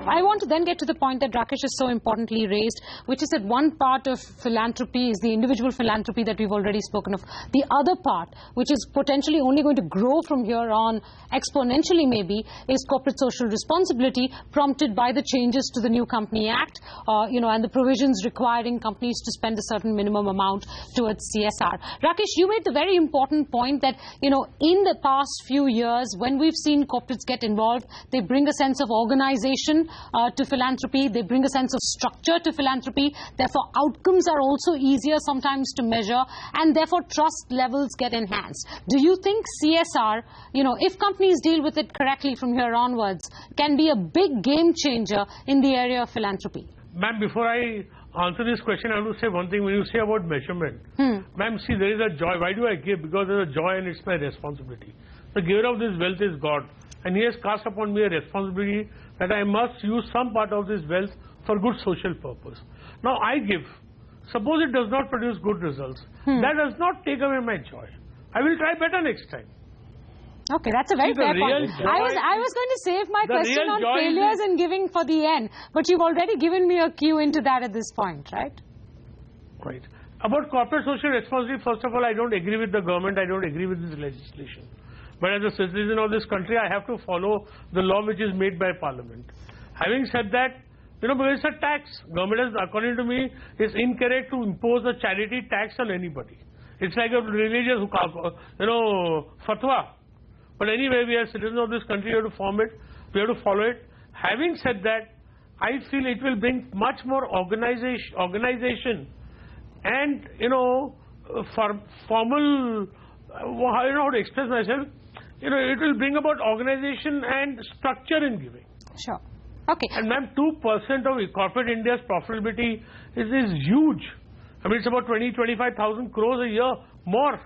I want to then get to the point that Rakesh has so importantly raised, which is that one part of philanthropy is the individual philanthropy that we've already spoken of. The other part, which is potentially only going to grow from here on exponentially maybe, is corporate social responsibility, prompted by the changes to the new Company Act, and the provisions requiring companies to spend a certain minimum amount towards CSR. Rakesh, you made the very important point that, in the past few years, when we've seen corporates get involved, they bring a sense of organization to philanthropy, they bring a sense of structure to philanthropy, therefore outcomes are also easier sometimes to measure, and therefore trust levels get enhanced. Do you think CSR, if companies deal with it correctly from here onwards, can be a big game changer in the area of philanthropy? Ma'am, before I answer this question, I want to say one thing. When you say about measurement, ma'am, see, there is a joy. Why do I give? Because there is a joy and it's my responsibility. The giver of this wealth is God, and He has cast upon me a responsibility that I must use some part of this wealth for good social purpose. Now I give. Suppose it does not produce good results. That does not take away my joy. I will try better next time. Okay, that's a very fair point. I was going to save my question on failures and giving for the end, but you've already given me a cue into that at this point, right? Right. About corporate social responsibility, first of all, I don't agree with the government, I don't agree with this legislation. But as a citizen of this country, I have to follow the law which is made by Parliament. Having said that, because it's a tax. Government has, according to me, is incorrect to impose a charity tax on anybody. It's like a religious, fatwa. But anyway, we are citizens of this country, we have to form it, we have to follow it. Having said that, I feel it will bring much more organization and, formal, I don't know how to express myself, it will bring about organization and structure in giving. Sure. Okay. And ma'am, 2% of corporate India's profitability is huge. I mean, it's about 25,000 crores a year more.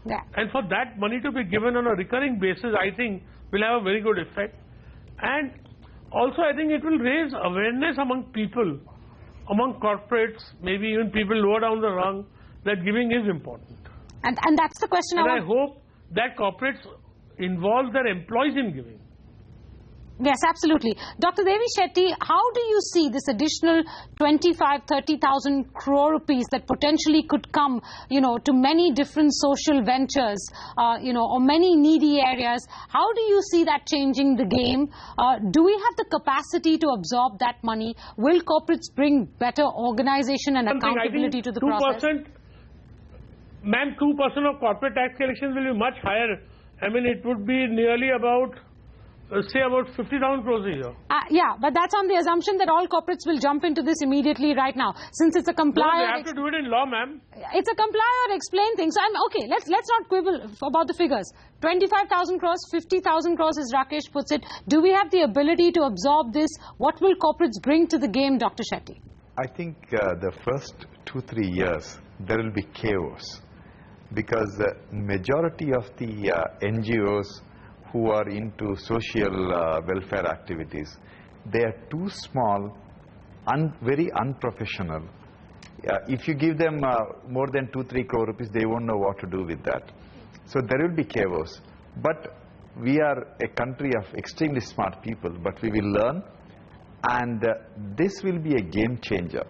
Yeah. And for that money to be given on a recurring basis, I think will have a very good effect. And also I think it will raise awareness among people, among corporates, maybe even people lower down the rung, that giving is important. And that's the question I hope that corporates involve their employees in giving. Yes, absolutely. Dr. Devi Shetty, how do you see this additional 25,000-30,000 crore rupees that potentially could come, to many different social ventures, or many needy areas? How do you see that changing the game? Do we have the capacity to absorb that money? Will corporates bring better organization and accountability to the process? Ma'am, 2% of corporate tax collections will be much higher. I mean, it would be nearly about say about 50,000 crores a year. Yeah, but that's on the assumption that all corporates will jump into this immediately right now. Since it's a comply they have to do it in law, ma'am. It's a comply or explain thing. So okay, let's not quibble about the figures. 25,000 crores, 50,000 crores as Rakesh puts it. Do we have the ability to absorb this? What will corporates bring to the game, Dr. Shetty? I think the first 2-3 years there will be chaos, because the majority of the NGOs who are into social welfare activities, they are too small, very unprofessional. If you give them more than 2-3 crore rupees, they won't know what to do with that. So there will be chaos. But we are a country of extremely smart people, but we will learn, and this will be a game changer.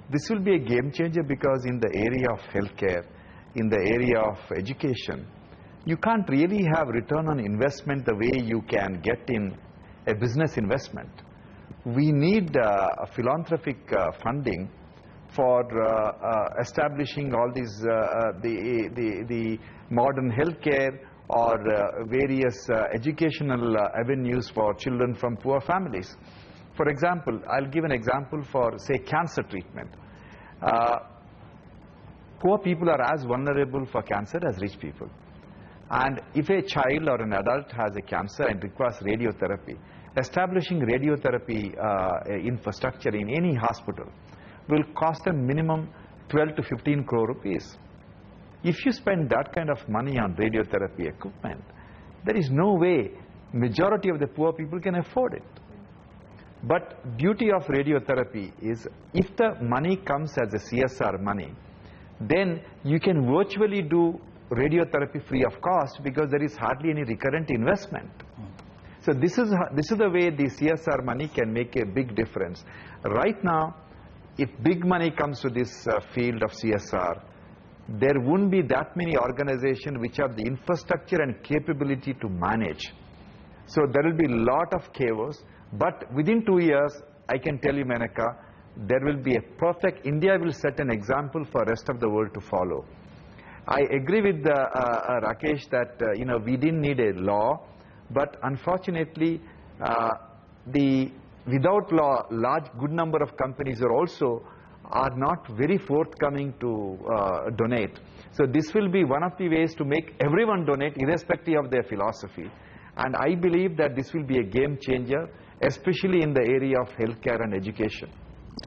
This will be a game changer because in the area of healthcare, in the area of education, you can't really have return on investment the way you can get in a business investment. We need philanthropic funding for establishing all these the modern healthcare or various educational avenues for children from poor families. For example, I'll give an example for, say, cancer treatment. Poor people are as vulnerable for cancer as rich people. And if a child or an adult has a cancer and requires radiotherapy, establishing radiotherapy infrastructure in any hospital will cost them minimum 12 to 15 crore rupees. If you spend that kind of money on radiotherapy equipment, there is no way majority of the poor people can afford it. But beauty of radiotherapy is if the money comes as a CSR money, then you can virtually do radiotherapy free of cost because there is hardly any recurrent investment. So this is the way the CSR money can make a big difference. Right now, if big money comes to this field of CSR, there won't be that many organizations which have the infrastructure and capability to manage. So there will be a lot of chaos, but within 2 years, I can tell you, Menaka, there will be a perfect, India will set an example for the rest of the world to follow. I agree with Rakesh that, we didn't need a law, but unfortunately, without law, large good number of companies are not very forthcoming to donate. So this will be one of the ways to make everyone donate irrespective of their philosophy. And I believe that this will be a game changer, especially in the area of healthcare and education.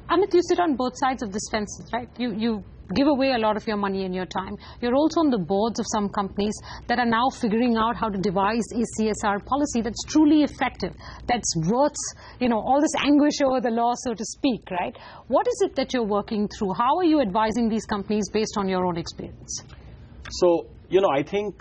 Amit, you sit on both sides of this fence, right? You give away a lot of your money and your time. You're also on the boards of some companies that are now figuring out how to devise a CSR policy that's truly effective, that's worth, all this anguish over the law, so to speak, right? What is it that you're working through? How are you advising these companies based on your own experience? So, I think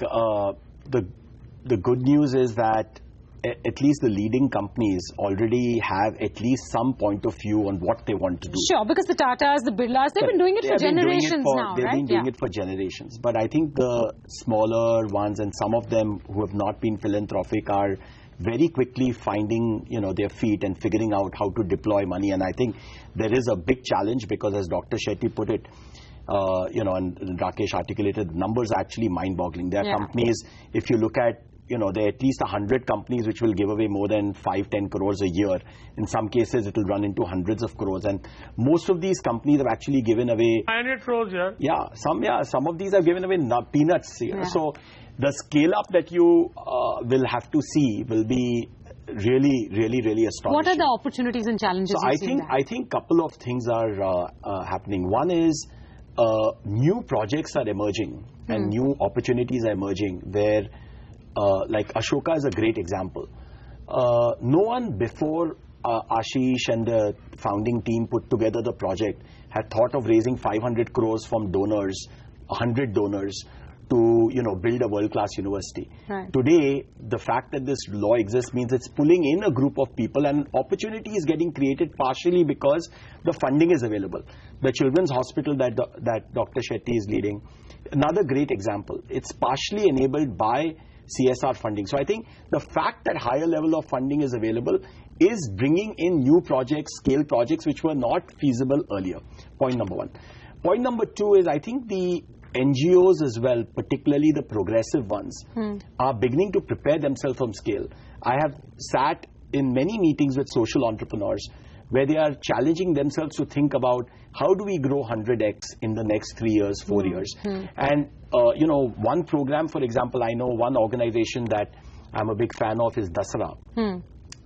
the good news is that at least the leading companies already have at least some point of view on what they want to do. Sure, because the Tatas, the Birlas, they've been doing it for generations now, right? They've been doing it for generations. But I think the smaller ones, and some of them who have not been philanthropic, are very quickly finding, their feet and figuring out how to deploy money. And I think there is a big challenge because, as Dr. Shetty put it, and Rakesh articulated, the numbers are actually mind-boggling. There are companies, if you look at, there are at least 100 companies which will give away more than 5-10 crores a year. In some cases, it will run into hundreds of crores. And most of these companies have actually given away 500 crores, some of these have given away peanuts. So the scale up that you will have to see will be really, really, really astonishing. What are the opportunities and challenges? So I think couple of things are happening. One is new projects are emerging and new opportunities are emerging where like Ashoka is a great example. No one before Ashish and the founding team put together the project had thought of raising 500 crores from donors, 100 donors, to build a world-class university. Right. Today, the fact that this law exists means it's pulling in a group of people, and opportunity is getting created partially because the funding is available. The Children's Hospital that Dr. Shetty is leading, another great example. It's partially enabled by CSR funding. So I think the fact that higher level of funding is available is bringing in new projects, scale projects, which were not feasible earlier. Point number one. Point number two is I think the NGOs as well, particularly the progressive ones, are beginning to prepare themselves from scale. I have sat in many meetings with social entrepreneurs where they are challenging themselves to think about how do we grow 100x in the next 3 years, 4 years. And, one program, for example, I know one organization that I'm a big fan of is Dasra.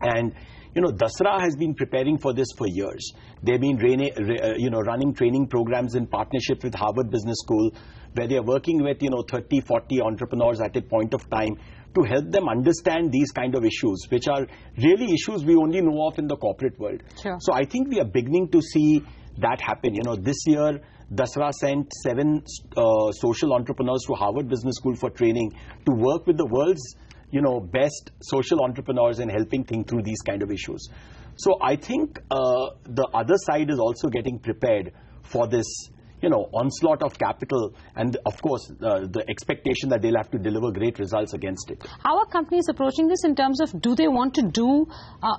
And, Dasra has been preparing for this for years. They've been running training programs in partnership with Harvard Business School where they are working with, 30, 40 entrepreneurs at a point of time to help them understand these kind of issues, which are really issues we only know of in the corporate world. Sure. So I think we are beginning to see that happen. This year, Dasra sent 7 social entrepreneurs to Harvard Business School for training to work with the world's, best social entrepreneurs in helping think through these kind of issues. So I think the other side is also getting prepared for this, onslaught of capital, and of course the expectation that they'll have to deliver great results against it. How are companies approaching this in terms of, do they want to do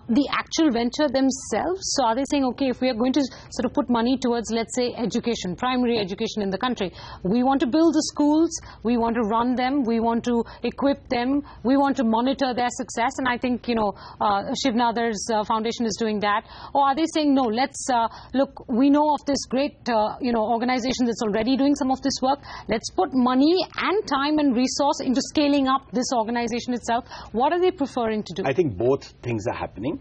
the actual venture themselves? So are they saying, okay, if we are going to sort of put money towards, let's say, education, primary education in the country, we want to build the schools, we want to run them, we want to equip them, we want to monitor their success, and I think, Shiv Nadar's foundation is doing that. Or are they saying, no, let's, look, we know of this great, organization that's already doing some of this work. Let's put money and time and resource into scaling up this organization itself. What are they preferring to do? I think both things are happening.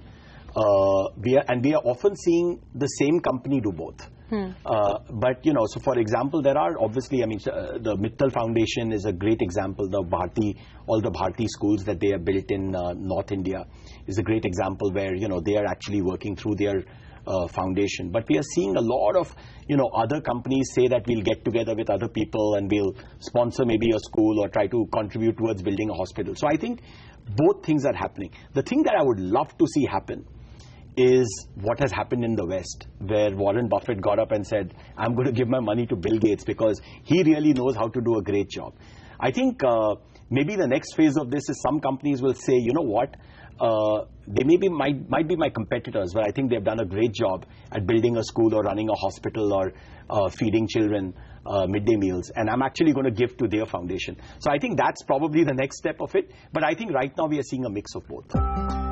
We are often seeing the same company do both. But, so for example, there are obviously, the Mittal Foundation is a great example. All the Bharti schools that they have built in North India is a great example where, they are actually working through their foundation. But we are seeing a lot of, other companies say that we'll get together with other people and we'll sponsor maybe a school or try to contribute towards building a hospital. So I think both things are happening. The thing that I would love to see happen is what has happened in the West, where Warren Buffett got up and said, I'm going to give my money to Bill Gates because he really knows how to do a great job. I think maybe the next phase of this is some companies will say, you know what, they might be my competitors, but I think they've done a great job at building a school or running a hospital or feeding children midday meals, and I'm actually going to give to their foundation. So I think that's probably the next step of it, but I think right now we are seeing a mix of both.